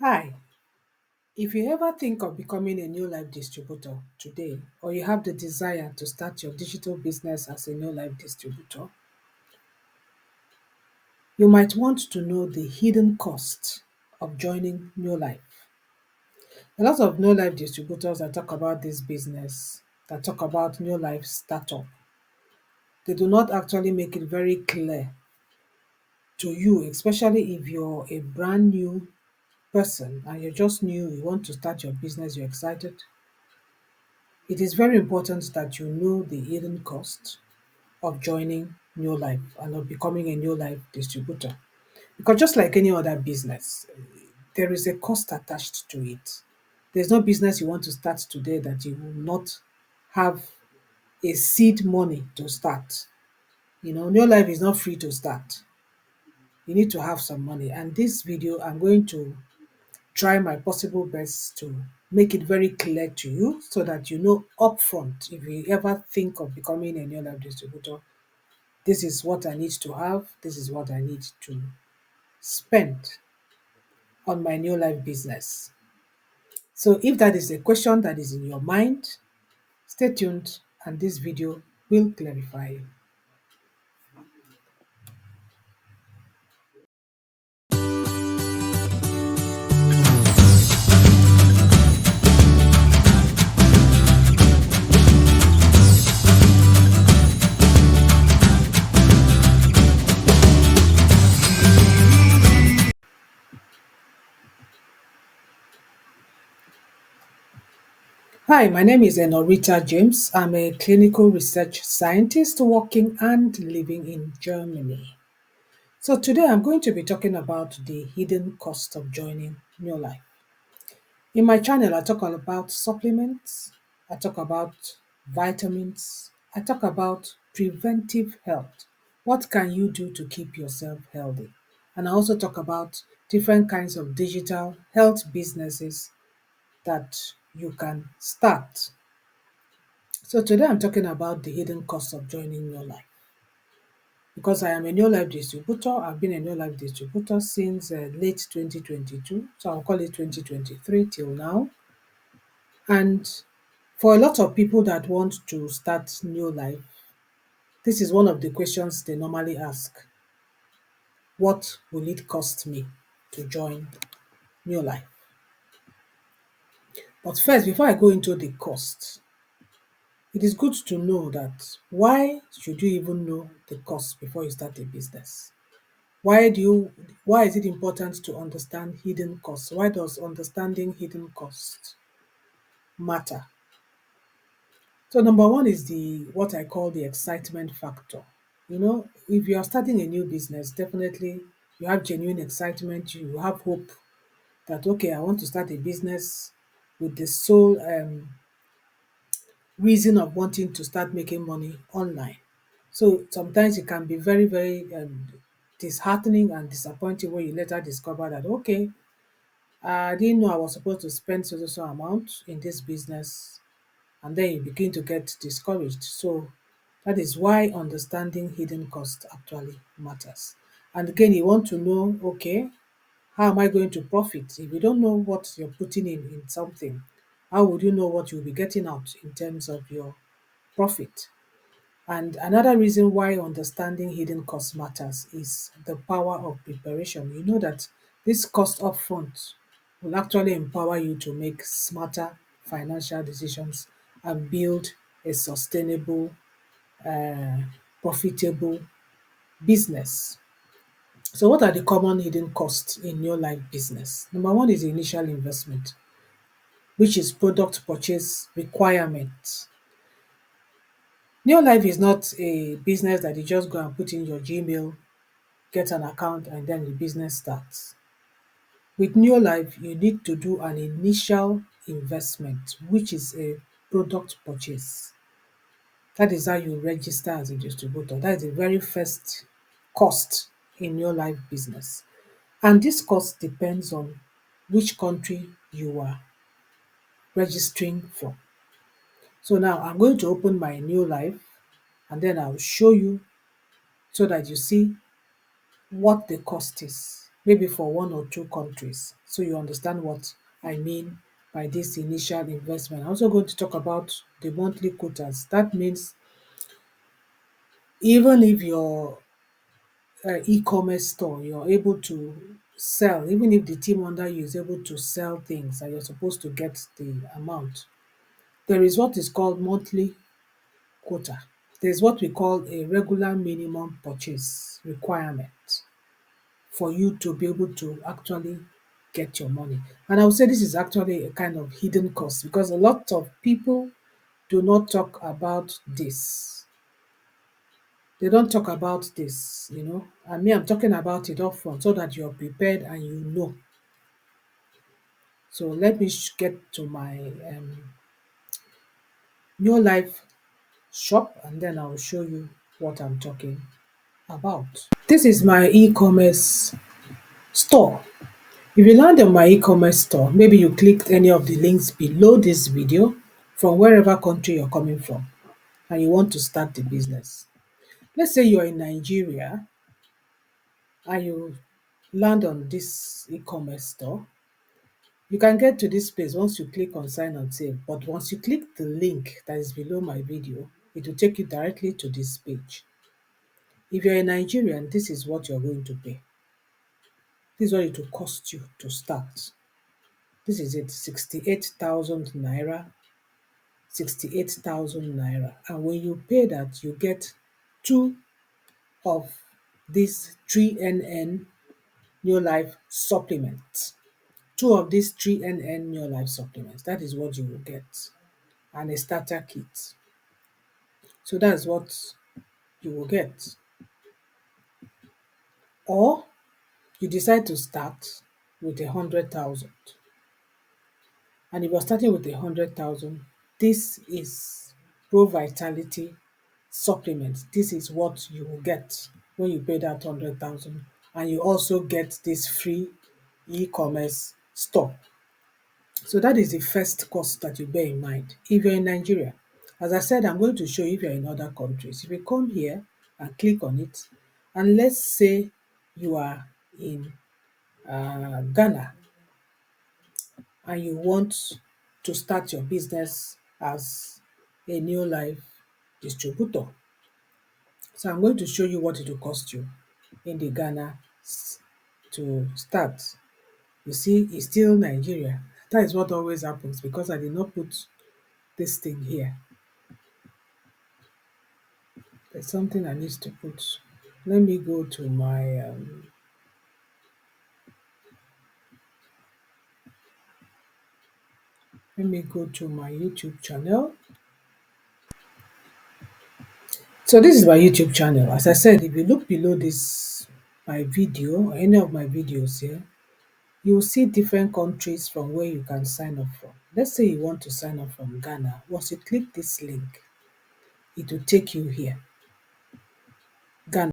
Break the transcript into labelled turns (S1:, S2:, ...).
S1: Hi, if you ever think of becoming a new life distributor today, or you have the desire to start your digital business as a new life distributor, you might want to know the hidden cost of joining New Life. A lot of new life distributors that talk about this business, that talk about new life startup, they do not actually make it very clear to you, especially if you're a brand new person and you're just new, you want to start your business, you're excited. It is very important that you know the hidden cost of joining New Life and of becoming a New Life distributor. Because just like any other business, there is a cost attached to it. There's no business you want to start today that you will not have a seed money to start. New Life is not free to start. You need to have some money. And this video, I'm going to try my possible best to make it very clear to you so that you know upfront if you ever think of becoming a New Life distributor, this is what I need to have, this is what I need to spend on my new life business. So if that is a question that is in your mind, stay tuned and this video will clarify. Hi, my name is Enorita James. I'm a clinical research scientist working and living in Germany. So today I'm going to be talking about the hidden cost of joining New Life. In my channel, I talk all about supplements, I talk about vitamins, I talk about preventive health. What can you do to keep yourself healthy? And I also talk about different kinds of digital health businesses that you can start. So today I'm talking about the hidden cost of joining New Life. Because I am a New Life distributor, I've been a New Life distributor since late 2022, so I'll call it 2023 till now. And for a lot of people that want to start New Life, this is one of the questions they normally ask. What will it cost me to join New Life? But first, before I go into the cost, it is good to know that why should you even know the cost before you start a business? Why is it important to understand hidden costs? Why does understanding hidden costs matter? So number one is the what I call the excitement factor. If you are starting a new business, definitely you have genuine excitement, you have hope that okay, I want to start a business with the sole reason of wanting to start making money online. So sometimes it can be very, very disheartening and disappointing when you later discover that okay, I didn't know I was supposed to spend so amount in this business, and then you begin to get discouraged. So that is why understanding hidden cost actually matters. And again, you want to know, okay, how am I going to profit? If you don't know what you're putting in something, how would you know what you'll be getting out in terms of your profit? And another reason why understanding hidden cost matters is the power of preparation. You know that this cost upfront will actually empower you to make smarter financial decisions and build a sustainable, uh, profitable business. So, what are the common hidden costs in your life business? Number one is the initial investment, which is product purchase requirement. New Life is not a business that you just go and put in your Gmail, get an account, and then the business starts. With New Life, you need to do an initial investment, which is a product purchase. That is how you register as a distributor. That is the very first cost in your life business. And this cost depends on which country you are registering from. So now I'm going to open my New Life and then I'll show you so that you see what the cost is. maybe for one or two countries. So you understand what I mean by this initial investment. I'm also going to talk about the monthly quotas. That means even if your e-commerce store, you're able to sell, even if the team under you is able to sell things and you're supposed to get the amount, there is what is called monthly quota. There's what we call a regular minimum purchase requirement for you to be able to actually get your money. And I would say this is actually a kind of hidden cost because a lot of people do not talk about this. They don't talk about this, And me, I'm talking about it upfront so that you're prepared and you know. So let me get to my Neolife shop and then I'll show you what I'm talking about. This is my e-commerce store. If you land on my e-commerce store, maybe you clicked any of the links below this video from wherever country you're coming from and you want to start the business. Let's say you're in Nigeria and you land on this e-commerce store. You can get to this place once you click on sign and save, but once you click the link that is below my video, it will take you directly to this page. If you're a Nigerian, this is what you're going to pay. This is what it will cost you to start. This is it, 68,000 naira, 68,000 naira. And when you pay that, you get two of these 3NN New Life supplements. Two of these 3NN New Life supplements. That is what you will get. And a starter kit. So that's what you will get. Or you decide to start with 100,000. And if you're starting with 100,000, this is Pro Vitality supplement. This is what you will get when you pay that 100,000. And you also get this free e-commerce store. So that is the first cost that you bear in mind if you're in Nigeria. As I said, I'm going to show you if you're in other countries. If you come here and click on it, and let's say you are in Ghana and you want to start your business as a new life distributor. So I'm going to show you what it will cost you in the Ghana to start. You see, it's still Nigeria. That is what always happens because I did not put this thing here. There's something I need to put. Let me go to my YouTube channel. So this is my YouTube channel. As I said, if you look below this my video or any of my videos here, you will see different countries from where you can sign up from. Let's say you want to sign up from Ghana. Once you click this link, it will take you here. Ghana.